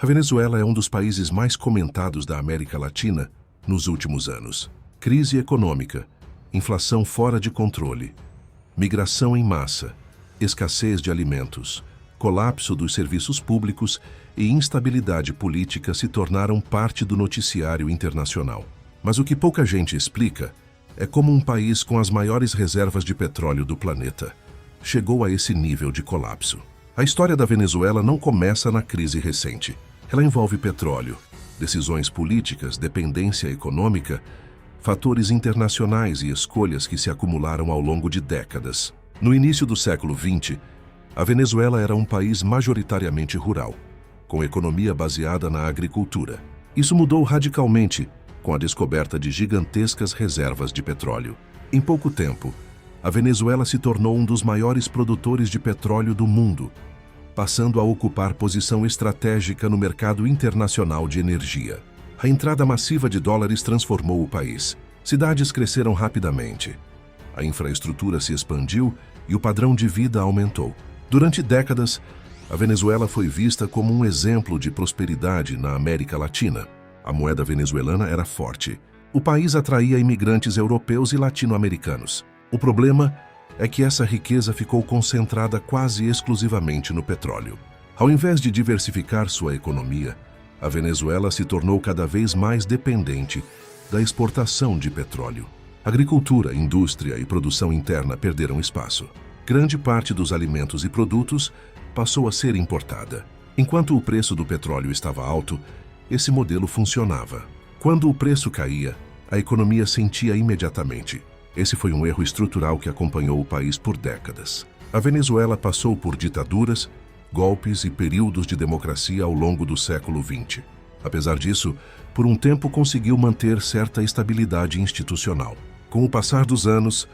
A Venezuela é um dos países mais comentados da América Latina nos últimos anos. Crise econômica, inflação fora de controle, migração em massa, escassez de alimentos, colapso dos serviços públicos e instabilidade política se tornaram parte do noticiário internacional. Mas o que pouca gente explica é como um país com as maiores reservas de petróleo do planeta chegou a esse nível de colapso. A história da Venezuela não começa na crise recente. Ela envolve petróleo, decisões políticas, dependência econômica, fatores internacionais e escolhas que se acumularam ao longo de décadas. No início do século XX, a Venezuela era um país majoritariamente rural, com economia baseada na agricultura. Isso mudou radicalmente com a descoberta de gigantescas reservas de petróleo. Em pouco tempo, a Venezuela se tornou um dos maiores produtores de petróleo do mundo, passando a ocupar posição estratégica no mercado internacional de energia. A entrada massiva de dólares transformou o país. Cidades cresceram rapidamente. A infraestrutura se expandiu e o padrão de vida aumentou. Durante décadas, a Venezuela foi vista como um exemplo de prosperidade na América Latina. A moeda venezuelana era forte. O país atraía imigrantes europeus e latino-americanos. O problema é que essa riqueza ficou concentrada quase exclusivamente no petróleo. Ao invés de diversificar sua economia, a Venezuela se tornou cada vez mais dependente da exportação de petróleo. Agricultura, indústria e produção interna perderam espaço. Grande parte dos alimentos e produtos passou a ser importada. Enquanto o preço do petróleo estava alto, esse modelo funcionava. Quando o preço caía, a economia sentia imediatamente. Esse foi um erro estrutural que acompanhou o país por décadas. A Venezuela passou por ditaduras, golpes e períodos de democracia ao longo do século XX. Apesar disso, por um tempo conseguiu manter certa estabilidade institucional. Com o passar dos anos,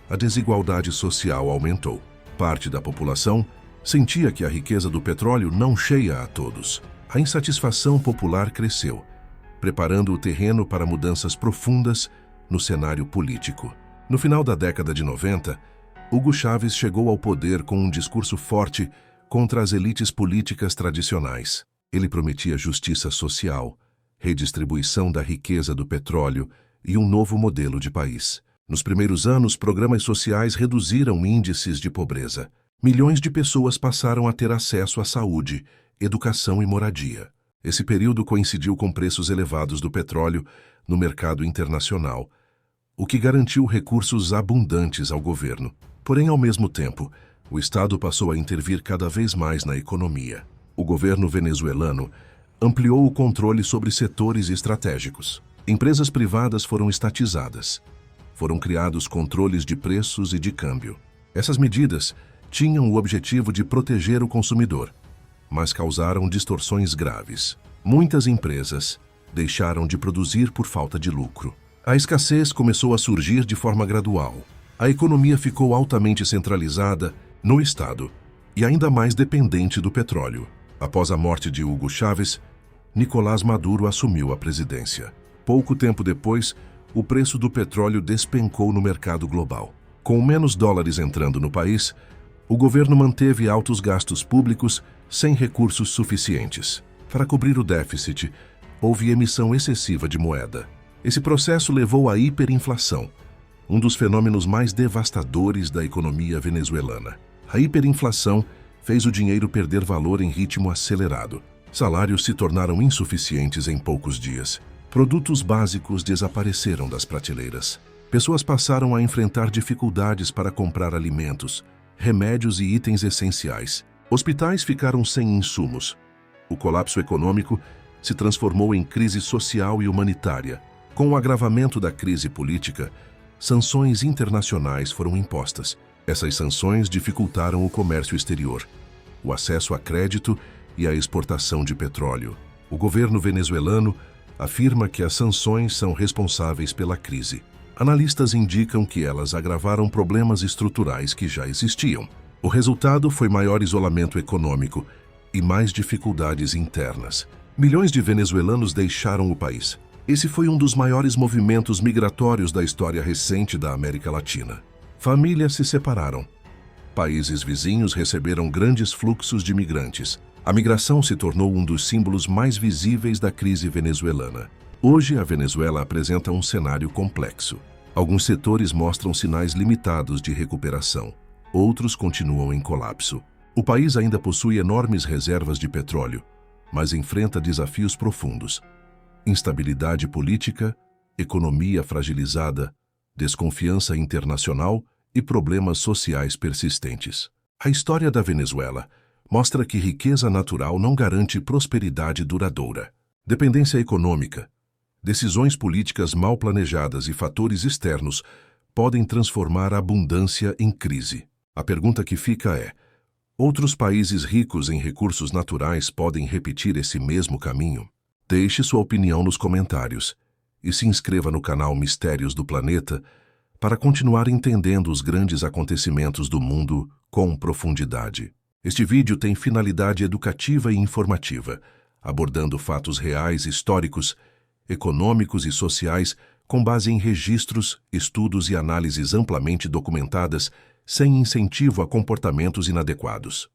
a desigualdade social aumentou. Parte da população sentia que a riqueza do petróleo não cheia a todos. A insatisfação popular cresceu, preparando o terreno para mudanças profundas no cenário político. No final da década de 90, Hugo Chávez chegou ao poder com um discurso forte contra as elites políticas tradicionais. Ele prometia justiça social, redistribuição da riqueza do petróleo e um novo modelo de país. Nos primeiros anos, programas sociais reduziram índices de pobreza. Milhões de pessoas passaram a ter acesso à saúde, educação e moradia. Esse período coincidiu com preços elevados do petróleo no mercado internacional, o que garantiu recursos abundantes ao governo. Porém, ao mesmo tempo, o Estado passou a intervir cada vez mais na economia. O governo venezuelano ampliou o controle sobre setores estratégicos. Empresas privadas foram estatizadas. Foram criados controles de preços e de câmbio. Essas medidas tinham o objetivo de proteger o consumidor, mas causaram distorções graves. Muitas empresas deixaram de produzir por falta de lucro. A escassez começou a surgir de forma gradual. A economia ficou altamente centralizada no Estado e ainda mais dependente do petróleo. Após a morte de Hugo Chávez, Nicolás Maduro assumiu a presidência. Pouco tempo depois, o preço do petróleo despencou no mercado global. Com menos dólares entrando no país, o governo manteve altos gastos públicos sem recursos suficientes. Para cobrir o déficit, houve emissão excessiva de moeda. Esse processo levou à hiperinflação, um dos fenômenos mais devastadores da economia venezuelana. A hiperinflação fez o dinheiro perder valor em ritmo acelerado. Salários se tornaram insuficientes em poucos dias. Produtos básicos desapareceram das prateleiras. Pessoas passaram a enfrentar dificuldades para comprar alimentos, remédios e itens essenciais. Hospitais ficaram sem insumos. O colapso econômico se transformou em crise social e humanitária. Com o agravamento da crise política, sanções internacionais foram impostas. Essas sanções dificultaram o comércio exterior, o acesso a crédito e a exportação de petróleo. O governo venezuelano afirma que as sanções são responsáveis pela crise. Analistas indicam que elas agravaram problemas estruturais que já existiam. O resultado foi maior isolamento econômico e mais dificuldades internas. Milhões de venezuelanos deixaram o país. Esse foi um dos maiores movimentos migratórios da história recente da América Latina. Famílias se separaram. Países vizinhos receberam grandes fluxos de migrantes. A migração se tornou um dos símbolos mais visíveis da crise venezuelana. Hoje, a Venezuela apresenta um cenário complexo. Alguns setores mostram sinais limitados de recuperação. Outros continuam em colapso. O país ainda possui enormes reservas de petróleo, mas enfrenta desafios profundos: instabilidade política, economia fragilizada, desconfiança internacional e problemas sociais persistentes. A história da Venezuela mostra que riqueza natural não garante prosperidade duradoura. Dependência econômica, decisões políticas mal planejadas e fatores externos podem transformar a abundância em crise. A pergunta que fica é: outros países ricos em recursos naturais podem repetir esse mesmo caminho? Deixe sua opinião nos comentários e se inscreva no canal Mistérios do Planeta para continuar entendendo os grandes acontecimentos do mundo com profundidade. Este vídeo tem finalidade educativa e informativa, abordando fatos reais, históricos, econômicos e sociais com base em registros, estudos e análises amplamente documentadas, sem incentivo a comportamentos inadequados.